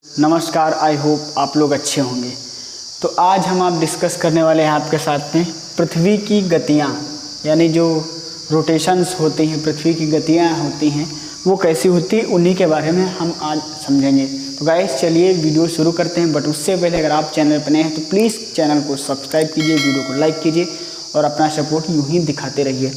नमस्कार, I hope आप लोग अच्छे होंगे। तो आज हम आप डिस्कस करने वाले हैं आपके साथ में पृथ्वी की गतियाँ, यानी जो रोटेशंस होती हैं, पृथ्वी की गतियाँ होती हैं वो कैसी होती है, उन्हीं के बारे में हम आज समझेंगे। तो गाइस चलिए वीडियो शुरू करते हैं। बट उससे पहले अगर आप चैनल पर नए हैं तो प्लीज़ चैनल को सब्सक्राइब कीजिए, वीडियो को लाइक कीजिए और अपना सपोर्ट यूँ ही दिखाते रहिए।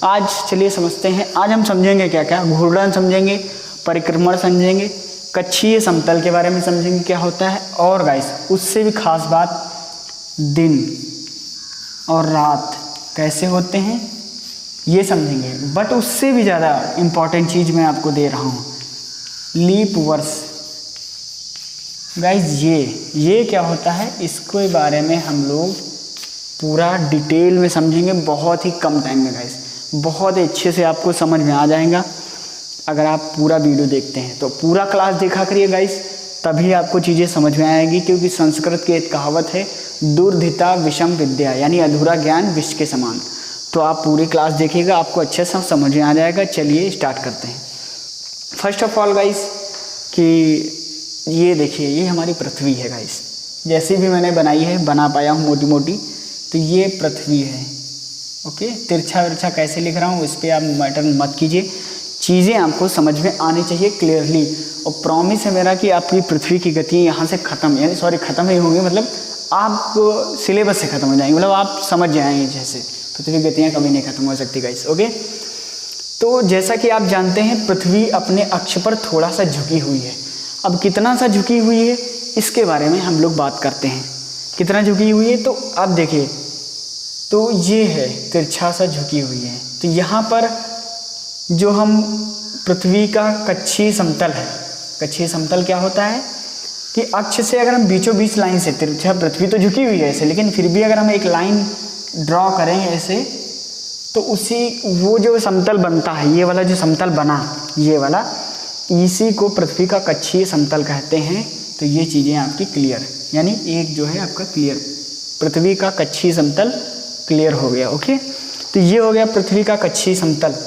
आज चलिए समझते हैं। आज हम समझेंगे क्या क्या, घूर्णन समझेंगे, परिक्रमण समझेंगे, कक्षीय समतल के बारे में समझेंगे क्या होता है, और गाइस उससे भी खास बात दिन और रात कैसे होते हैं ये समझेंगे। बट उससे भी ज़्यादा इम्पॉर्टेंट चीज़ मैं आपको दे रहा हूँ, लीप वर्ष। गाइस ये क्या होता है, इसके बारे में हम लोग पूरा डिटेल में समझेंगे बहुत ही कम टाइम में। गाइस बहुत ही अच्छे से आपको समझ में आ जाएगा अगर आप पूरा वीडियो देखते हैं। तो पूरा क्लास देखा करिए गाइस, तभी आपको चीज़ें समझ में आएगी। क्योंकि संस्कृत की एक कहावत है, दुर्धिता विषम विद्या, यानी अधूरा ज्ञान विष के समान। तो आप पूरी क्लास देखिएगा, आपको अच्छे से समझ में आ जाएगा। चलिए स्टार्ट करते हैं। फर्स्ट ऑफ ऑल गाइस कि ये देखिए, ये हमारी पृथ्वी है गाइस। जैसी भी मैंने बनाई है, बना पाया हूँ मोटी मोटी, तो ये पृथ्वी है। ओके, तिरछा विरछा कैसे लिख रहा हूँ इस पर आप मैटर मत कीजिए, चीज़ें आपको समझ में आनी चाहिए क्लियरली। और प्रॉमिस है मेरा कि आपकी पृथ्वी की गति यहाँ से ख़त्म, यानी सॉरी ख़त्म ही होंगी, मतलब आप सिलेबस से ख़त्म हो जाएंगे, मतलब आप समझ जाएंगे। जैसे पृथ्वी की गतियाँ कभी नहीं ख़त्म हो सकती गाइस। ओके, तो जैसा कि आप जानते हैं पृथ्वी अपने अक्ष पर थोड़ा सा झुकी हुई है। अब कितना सा झुकी हुई है इसके बारे में हम लोग बात करते हैं। कितना झुकी हुई है, तो आप देखिए, तो ये है तिरछा सा झुकी हुई है। तो यहाँ पर जो हम पृथ्वी का कक्षीय समतल है, कक्षीय समतल क्या होता है कि अक्ष से अगर हम बीचों बीच लाइन से, तिरछा पृथ्वी तो झुकी हुई है ऐसे, लेकिन फिर भी अगर हम एक लाइन ड्रॉ करें ऐसे, तो उसी वो जो समतल बनता है, ये वाला जो समतल बना, ये वाला, इसी को पृथ्वी का कक्षीय समतल कहते हैं। तो ये चीज़ें आपकी क्लियर, यानी एक जो है आपका क्लियर, पृथ्वी का कक्षीय समतल क्लियर हो गया। ओके, तो ये हो गया पृथ्वी का कक्षीय समतल।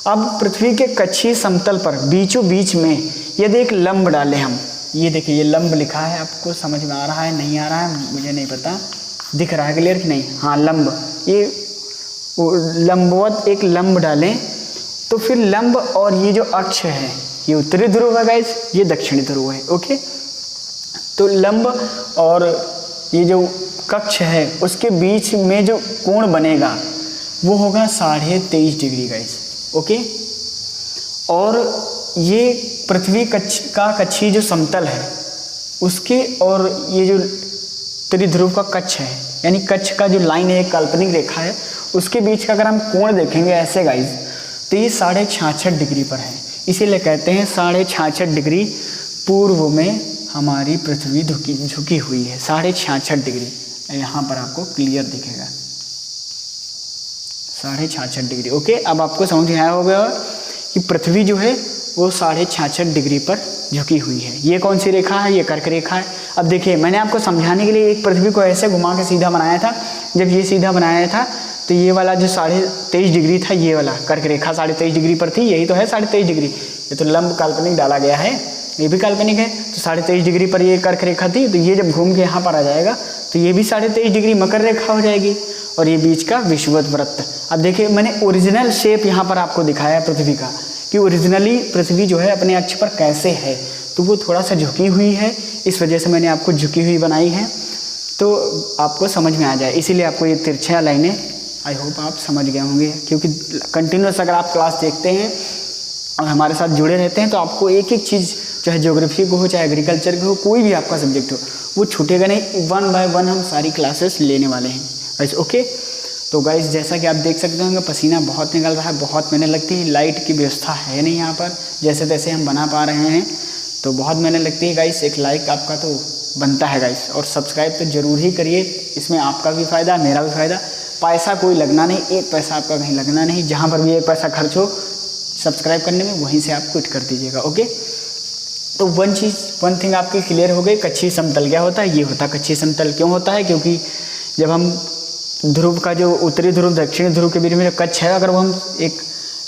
अब पृथ्वी के कक्षीय समतल पर बीचों बीच में यदि एक लंब डालें हम, ये देखिए ये लंब लिखा है, आपको समझ में आ रहा है नहीं आ रहा है मुझे नहीं पता, दिख रहा है क्लियर कि नहीं? हाँ, लंब, ये लंबवत एक लंब डालें तो फिर लंब और ये जो अक्ष है, ये उत्तरी ध्रुव है गाइस, ये दक्षिणी ध्रुव है। ओके, तो लंब और ये जो कक्ष है उसके बीच में जो कोण बनेगा वो होगा 23.5 डिग्री गाइस। ओके, और ये पृथ्वी का कक्षीय जो समतल है उसके और ये जो त्रिध्रुव का कक्ष है, यानी कक्ष का जो लाइन है, एक काल्पनिक रेखा है, उसके बीच का अगर हम कोण देखेंगे ऐसे गाइस, तो ये 66.5 डिग्री पर है। इसीलिए कहते हैं 66.5 डिग्री पूर्व में हमारी पृथ्वी झुकी हुई है। 66.5 डिग्री यहाँ पर आपको क्लियर दिखेगा, 66.5 डिग्री। ओके, अब आपको समझ में आया होगा कि पृथ्वी जो है वो 66.5 डिग्री पर झुकी हुई है। ये कौन सी रेखा है? ये कर्क रेखा है। अब देखिए, मैंने आपको समझाने के लिए एक पृथ्वी को ऐसे घुमा के सीधा बनाया था। जब ये सीधा बनाया था तो ये वाला जो 23.5 डिग्री था, ये वाला कर्क रेखा 23.5 डिग्री पर थी, यही तो है 23.5 डिग्री। ये तो लंब काल्पनिक डाला गया है, ये भी काल्पनिक है। तो 23.5 डिग्री पर ये कर्क रेखा थी, तो ये जब घूम के यहाँ पर आ जाएगा तो ये भी 23.5 डिग्री मकर रेखा हो जाएगी, और ये बीच का विषुवत वृत्त। अब देखिए, मैंने ओरिजिनल शेप यहाँ पर आपको दिखाया पृथ्वी का, कि ओरिजिनली पृथ्वी जो है अपने अक्ष पर कैसे है। तो वो थोड़ा सा झुकी हुई है, इस वजह से मैंने आपको झुकी हुई बनाई है, तो आपको समझ में आ जाए। इसीलिए आपको ये तिरछा लाइनें, आई होप आप समझ गए होंगे। क्योंकि कंटिन्यूस अगर आप क्लास देखते हैं और हमारे साथ जुड़े रहते हैं तो आपको एक एक चीज़, चाहे ज्योग्राफी को हो, चाहे एग्रीकल्चर को हो, कोई भी आपका सब्जेक्ट हो, वो छूटेगा नहीं। 1 बाय 1 हम सारी क्लासेस लेने वाले हैं गाइस। ओके, तो गाइस जैसा कि आप देख सकते होंगे पसीना बहुत निकल रहा है, बहुत मेहनत लगती है। लाइट की व्यवस्था है नहीं यहाँ पर, जैसे तैसे हम बना पा रहे हैं, तो बहुत मेहनत लगती है गाइस। एक लाइक आपका तो बनता है गाइस, और सब्सक्राइब तो ज़रूर ही करिए, इसमें आपका भी फ़ायदा, मेरा भी फ़ायदा। पैसा कोई लगना नहीं, एक पैसा आपका कहीं लगना नहीं। जहाँ पर भी एक पैसा खर्च हो सब्सक्राइब करने में, वहीं से आप क्विट कर दीजिएगा। ओके, तो वन थिंग आपकी क्लियर हो गई। कक्षीय समतल क्या होता है? ये होता है कक्षीय समतल। क्यों होता है? क्योंकि जब हम ध्रुव का जो उत्तरी ध्रुव दक्षिणी ध्रुव के बीच में जो कक्ष है, अगर वो हम एक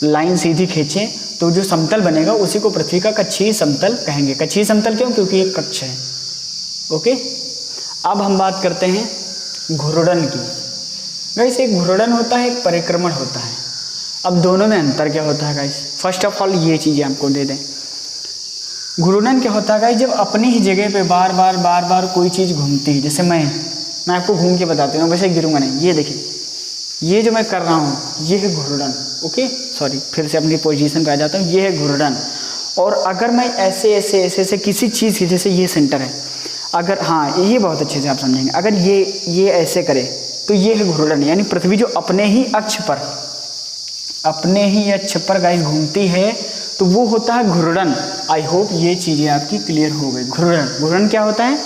लाइन सीधी खींचें तो जो समतल बनेगा उसी को पृथ्वी का कक्षीय समतल कहेंगे। कक्षीय समतल क्यों? क्योंकि ये कक्ष है। ओके, अब हम बात करते हैं घूर्णन की। गाइस एक घूर्णन होता है, एक परिक्रमण होता है। अब दोनों में अंतर क्या होता है गाइस? फर्स्ट ऑफ ऑल ये चीज़ें आपको दे दें। घूर्णन क्या होता है गाइस? जब अपनी ही जगह पे बार बार कोई चीज़ घूमती है। जैसे मैं आपको घूम के बताती हूँ, वैसे गिरूंगा नहीं। ये देखिए, ये जो मैं कर रहा हूँ ये है घूर्णन। ओके, सॉरी, फिर से अपनी पोजीशन पे आ जाता हूँ। ये है घूर्णन। और अगर मैं ऐसे ऐसे ऐसे ऐसे किसी चीज़ की, जैसे ये सेंटर है, अगर हाँ ये बहुत अच्छे से आप समझेंगे, अगर ये ऐसे करे तो ये है घूर्णन। यानी पृथ्वी जो अपने ही अक्ष पर गाइस घूमती है तो वो होता है घूर्णन। आई होप ये चीज़ें आपकी क्लियर हो गई। घूर्णन क्या होता है?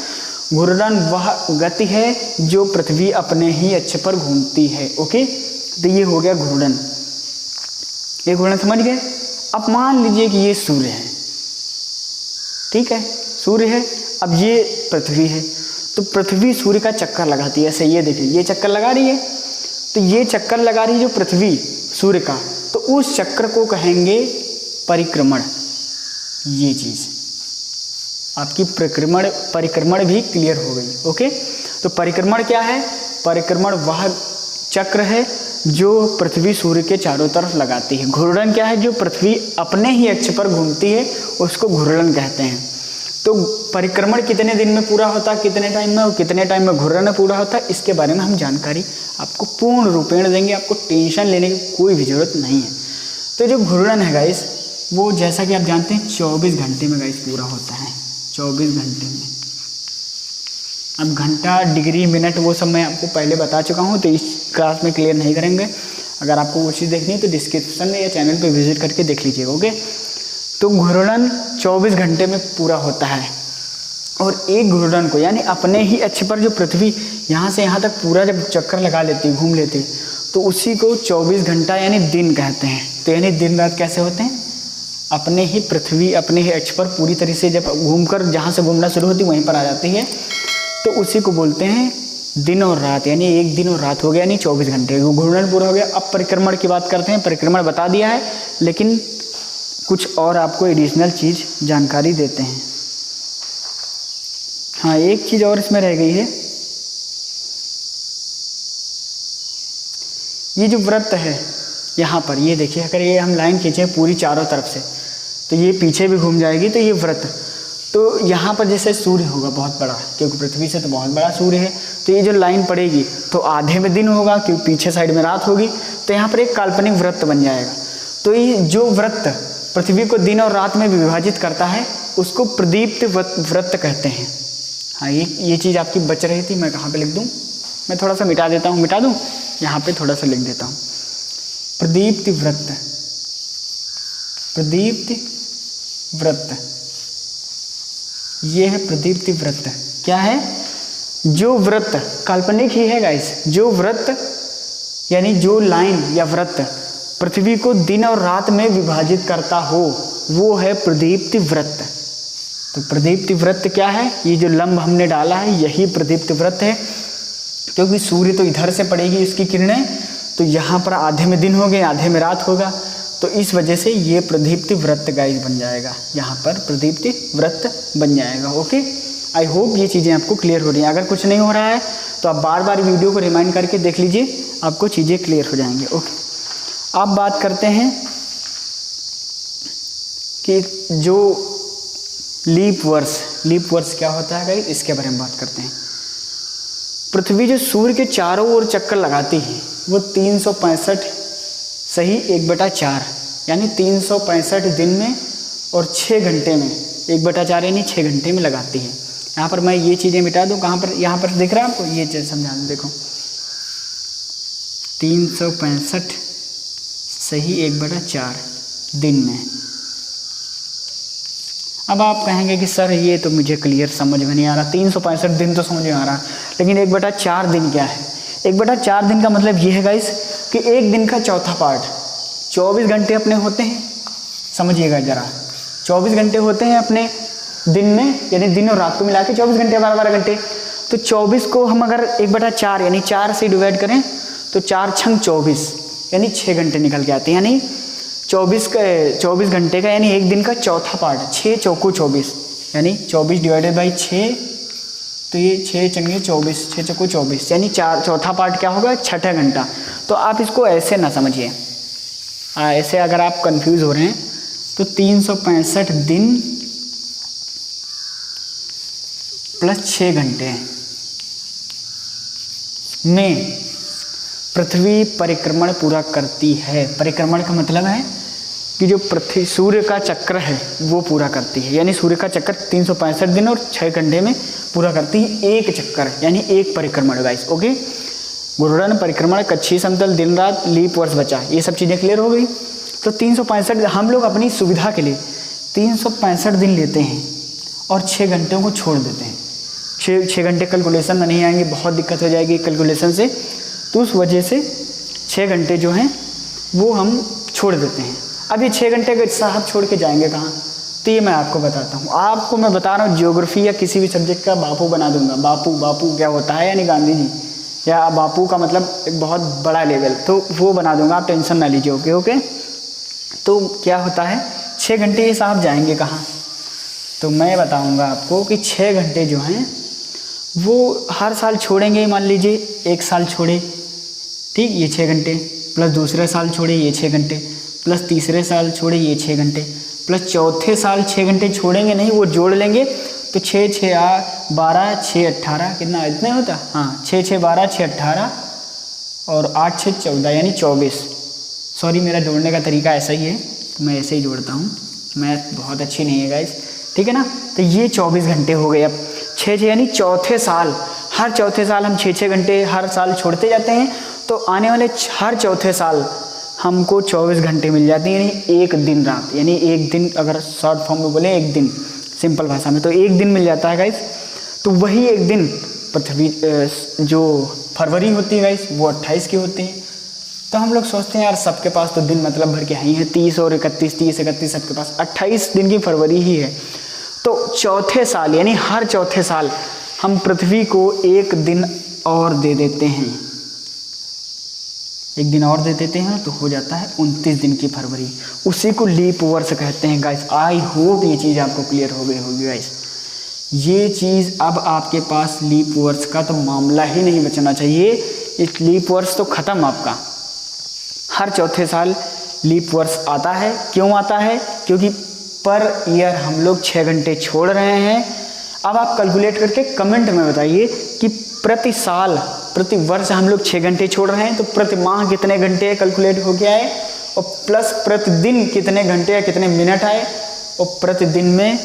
घूर्णन वह गति है जो पृथ्वी अपने ही अक्ष पर घूमती है। ओके, तो ये हो गया घूर्णन। ये घूर्णन समझ गए? अब मान लीजिए कि ये सूर्य है, ठीक है, सूर्य है। अब ये पृथ्वी है, तो पृथ्वी सूर्य का चक्कर लगाती है। ऐसे ये देखिए, ये चक्कर लगा रही है, तो ये चक्कर लगा रही है जो पृथ्वी सूर्य का, तो उस चक्र को कहेंगे परिक्रमण। ये चीज़ आपकी परिक्रमण भी क्लियर हो गई। ओके, तो परिक्रमण क्या है? परिक्रमण वह चक्र है जो पृथ्वी सूर्य के चारों तरफ लगाती है। घूर्णन क्या है? जो पृथ्वी अपने ही अक्ष पर घूमती है, उसको घूर्णन कहते हैं। तो परिक्रमण कितने दिन में पूरा होता है, कितने टाइम में, और कितने टाइम में घूर्णन पूरा होता है, इसके बारे में हम जानकारी आपको पूर्ण रूपेण देंगे। आपको टेंशन लेने की कोई भी जरूरत नहीं है। तो जो घूर्णन है गाइस, वो जैसा कि आप जानते हैं 24 घंटे में गाइस पूरा होता है। 24 घंटे में। अब घंटा, डिग्री, मिनट वो सब मैं आपको पहले बता चुका हूँ, तो इस क्लास में क्लियर नहीं करेंगे। अगर आपको वो चीज़ देखनी है तो डिस्क्रिप्शन में या चैनल पे विजिट करके देख लीजिएगा। ओके, तो घूर्णन 24 घंटे में पूरा होता है। और एक घूर्णन को, यानी अपने ही अक्ष पर जो पृथ्वी यहाँ से यहाँ तक पूरा जब चक्कर लगा लेती, घूम लेती, तो उसी को 24 घंटा यानी दिन कहते हैं। तो यानी दिन रात कैसे होते हैं? अपने ही पृथ्वी अपने ही अक्ष पर पूरी तरह से जब घूमकर जहाँ से घूमना शुरू होती वहीं पर आ जाती है, तो उसी को बोलते हैं दिन और रात। यानी एक दिन और रात हो गया, यानी 24 घंटे घूर्णन पूरा हो गया। अब परिक्रमण की बात करते हैं। परिक्रमण बता दिया है, लेकिन कुछ और आपको एडिशनल चीज़ जानकारी देते हैं। हाँ, एक चीज़ और इसमें रह गई है। ये जो वृत्त है यहाँ पर, ये देखिए, अगर ये हम लाइन खींचें पूरी चारों तरफ से, तो ये पीछे भी घूम जाएगी। तो ये वृत्त, तो यहाँ पर जैसे सूर्य होगा बहुत बड़ा, क्योंकि पृथ्वी से तो बहुत बड़ा सूर्य है, तो ये जो लाइन पड़ेगी तो आधे में दिन होगा, क्योंकि पीछे साइड में रात होगी। तो यहाँ पर एक काल्पनिक वृत्त बन जाएगा। तो ये जो वृत्त पृथ्वी को दिन और रात में विभाजित करता है, उसको प्रदीप्त वृत्त कहते हैं। हाँ, ये चीज़ आपकी बच रही थी। मैं कहाँ पे लिख दूँ? मैं थोड़ा सा मिटा देता हूँ, मिटा दूँ, यहाँ पे थोड़ा सा लिख देता हूँ। प्रदीप्त वृत्त, प्रदीप्त वृत्त, ये है प्रदीप्त वृत्त। क्या है? जो वृत्त काल्पनिक ही है गाइस, जो वृत्त यानी जो लाइन या वृत्त पृथ्वी को दिन और रात में विभाजित करता हो, वो है प्रदीप्त वृत्त। तो प्रदीप्त वृत्त क्या है? ये जो लंब हमने डाला है यही प्रदीप्त वृत्त है, क्योंकि सूर्य तो इधर से पड़ेगी उसकी किरणें, तो यहाँ पर आधे में दिन हो गए, आधे में रात होगा, तो इस वजह से ये प्रदीप्त वृत्त गाइस बन जाएगा। यहाँ पर प्रदीप्त वृत्त बन जाएगा। ओके, आई होप ये चीज़ें आपको क्लियर हो रही हैं। अगर कुछ नहीं हो रहा है तो आप बार बार वीडियो को रिमाइंड करके देख लीजिए, आपको चीज़ें क्लियर हो जाएंगे। ओके, अब बात करते हैं कि जो लीप वर्ष क्या होता है गाइस, इसके बारे में बात करते हैं। पृथ्वी जो सूर्य के चारों ओर चक्कर लगाती है, वो 365 सही 1/4 यानी 365 दिन में और 6 घंटे में, 1/4 यानी 6 घंटे में लगाती है। यहाँ पर मैं ये चीज़ें मिटा दूँ, कहाँ पर, यहाँ पर दिख रहा है आपको? ये चीज़ समझा दूँ, देखो 365 सही 1/4 दिन में। अब आप कहेंगे कि सर ये तो मुझे क्लियर समझ में नहीं आ रहा, 365 दिन तो समझ में आ रहा, लेकिन 1/4 दिन क्या है? 1/4 दिन का मतलब ये है गाइस कि एक दिन का चौथा पार्ट, 24 घंटे अपने होते हैं, समझिएगा ज़रा, 24 घंटे होते हैं अपने दिन में, यानी दिन और रात को मिला के 24 घंटे, 12-12 घंटे। तो 24 को हम अगर 1/4 यानी 4 से डिवाइड करें तो 4 छंग 24 यानी 6 घंटे निकल के आते हैं। यानी 24 घंटे का यानी एक दिन का चौथा पार्ट, 6 चौको 24 यानी 24 डिवाइडेड बाई 6, तो ये 6 चंगे 24, 6 चौको 24 यानी चौथा पार्ट क्या होगा, छठा घंटा। तो आप इसको ऐसे ना समझिए, ऐसे अगर आप कंफ्यूज हो रहे हैं तो 365 दिन प्लस 6 घंटे में पृथ्वी परिक्रमण पूरा करती है। परिक्रमण का मतलब है कि जो पृथ्वी सूर्य का चक्र है वो पूरा करती है, यानी सूर्य का चक्कर 365 दिन और 6 घंटे में पूरा करती है एक चक्कर, यानी एक परिक्रमण गाइस। ओके, घूर्णन, परिक्रमण, कच्छी समतल, दिन रात, लीप वर्ष बचा, ये सब चीज़ें क्लियर हो गई। तो 365 हम लोग अपनी सुविधा के लिए 365 दिन लेते हैं और 6 घंटों को छोड़ देते हैं। 6 घंटे कैलकुलेशन में नहीं आएंगे, बहुत दिक्कत हो जाएगी कैलकुलेशन से, तो उस वजह से 6 घंटे जो हैं वो हम छोड़ देते हैं। अब ये 6 घंटे का साहब छोड़ के जाएंगे कहाँ, तो ये मैं आपको बताता हूँ। आपको मैं बता रहा हूँ ज्योग्राफी या किसी भी सब्जेक्ट का बापू बना दूंगा। बापू क्या होता है, यानी गांधी जी, या बापू का मतलब एक बहुत बड़ा लेवल, तो वो बना दूंगा, आप टेंशन ना लीजिए। Okay okay. तो क्या होता है, 6 घंटे ये साहब जाएंगे कहाँ, तो मैं बताऊँगा आपको कि 6 घंटे जो हैं वो हर साल छोड़ेंगे। मान लीजिए एक साल छोड़े, ठीक, ये 6 घंटे, प्लस दूसरे साल छोड़े ये 6 घंटे, प्लस तीसरे साल छोड़े ये 6 घंटे, प्लस चौथे साल 6 घंटे छोड़ेंगे नहीं, वो जोड़ लेंगे तो 6 6 12 6 18 कितना इतने होता, हाँ 6 6 12 6 18 और 8 6 14 यानी 24। सॉरी मेरा जोड़ने का तरीका ऐसा ही है, तो मैं ऐसे ही जोड़ता हूँ, मैथ बहुत अच्छी नहीं है गाइस, ठीक है ना। तो ये 24 घंटे हो गए। अब 6 यानी चौथे साल, हर चौथे साल हम 6 घंटे हर साल छोड़ते जाते हैं, तो आने वाले हर चौथे साल हमको 24 घंटे मिल जाते हैं, यानी एक दिन रात, यानी एक दिन, अगर शॉर्ट फॉर्म में बोले एक दिन, सिंपल भाषा में, तो एक दिन मिल जाता है गाइस। तो वही एक दिन पृथ्वी जो फरवरी होती है गाइस वो 28 की होती है। तो हम लोग सोचते हैं यार सबके पास तो दिन मतलब भर के ही है, 30 और 31, 30 31 सबके पास, 28 दिन की फरवरी ही है। तो चौथे साल यानी हर चौथे साल हम पृथ्वी को एक दिन और दे देते हैं, एक दिन और दे देते हैं, तो हो जाता है 29 दिन की फरवरी, उसी को लीप वर्ष कहते हैं गाइस। आई होप ये चीज़ आपको क्लियर हो गई होगी गाइस। ये चीज़ अब आपके पास लीप वर्ष का तो मामला ही नहीं बचना चाहिए, इस लीप वर्ष तो ख़त्म आपका। हर चौथे साल लीप वर्ष आता है, क्यों आता है, क्योंकि पर ईयर हम लोग 6 घंटे छोड़ रहे हैं। अब आप कैलकुलेट करके कमेंट में बताइए कि प्रति साल प्रति वर्ष हम लोग 6 घंटे छोड़ रहे हैं, तो प्रति माह कितने घंटे कैलकुलेट हो गया है, और प्लस प्रतिदिन कितने घंटे या कितने मिनट आए, और प्रतिदिन में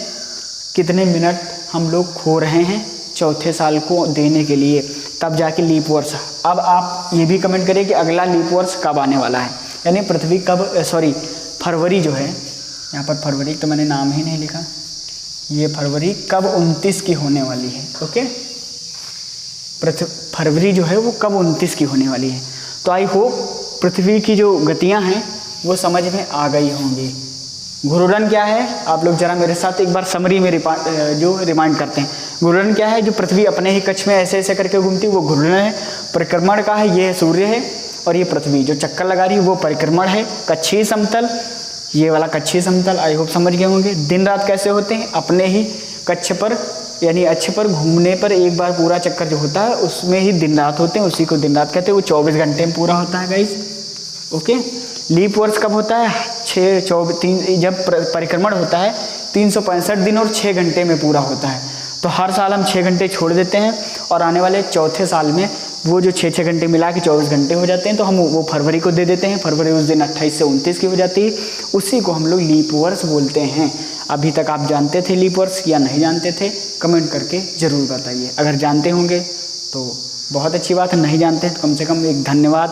कितने मिनट हम लोग खो रहे हैं चौथे साल को देने के लिए, तब जाके लीप वर्ष। अब आप ये भी कमेंट करिए कि अगला लीप वर्ष कब आने वाला है, यानी पृथ्वी कब, सॉरी फरवरी जो है, यहाँ पर फरवरी तो मैंने नाम ही नहीं लिखा, ये फरवरी कब 29 की होने वाली है। ओके, फरवरी जो है वो कब 29 की होने वाली है। तो आई होप पृथ्वी की जो गतियाँ हैं वो समझ में आ गई होंगी। घूर्णन क्या है, आप लोग जरा मेरे साथ एक बार समरी में रिमाइंड करते हैं। घूर्णन क्या है, जो पृथ्वी अपने ही कक्ष में ऐसे ऐसे करके घूमती है वो घूर्णन है। परिक्रमण का है, ये सूर्य है, और ये पृथ्वी जो चक्कर लगा रही है वो परिक्रमण है। कक्षीय समतल, ये वाला कक्षीय समतल, आई होप समझ गए होंगे। दिन रात कैसे होते हैं, अपने ही कक्ष पर यानी अक्ष पर घूमने पर एक बार पूरा चक्कर जो होता है उसमें ही दिन रात होते हैं, उसी को दिन रात कहते हैं। वो 24 घंटे में पूरा होता है गाइस। ओके, लीप वर्ष कब होता है, 6 जब परिक्रमण होता है 365 दिन और 6 घंटे में पूरा होता है। तो हर साल हम 6 घंटे छोड़ देते हैं, और आने वाले चौथे साल में वो जो 6 घंटे मिला के 24 घंटे हो जाते हैं, तो हम वो फरवरी को दे देते हैं। फरवरी उस दिन 28 से 29 की हो जाती है, उसी को हम लोग लीप वर्ष बोलते हैं। अभी तक आप जानते थे लीप वर्ष या नहीं जानते थे, कमेंट करके ज़रूर बताइए। अगर जानते होंगे तो बहुत अच्छी बात है, नहीं जानते हैं तो कम से कम एक धन्यवाद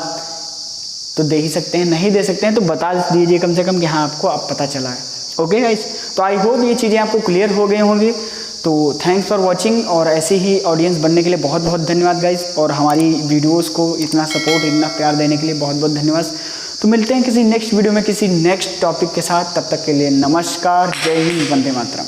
तो दे ही सकते हैं, नहीं दे सकते हैं तो बता दीजिए कम से कम कि हाँ आपको अब पता चला है। ओके गाइस, तो आई होप ये चीज़ें आपको क्लियर हो गई होंगी। तो थैंक्स फॉर वॉचिंग, और ऐसे ही ऑडियंस बनने के लिए बहुत बहुत धन्यवाद गाइस, और हमारी वीडियोस को इतना सपोर्ट, इतना प्यार देने के लिए बहुत बहुत धन्यवाद। तो मिलते हैं किसी नेक्स्ट वीडियो में किसी नेक्स्ट टॉपिक के साथ, तब तक के लिए नमस्कार, जय हिंद, वंदे मातरम।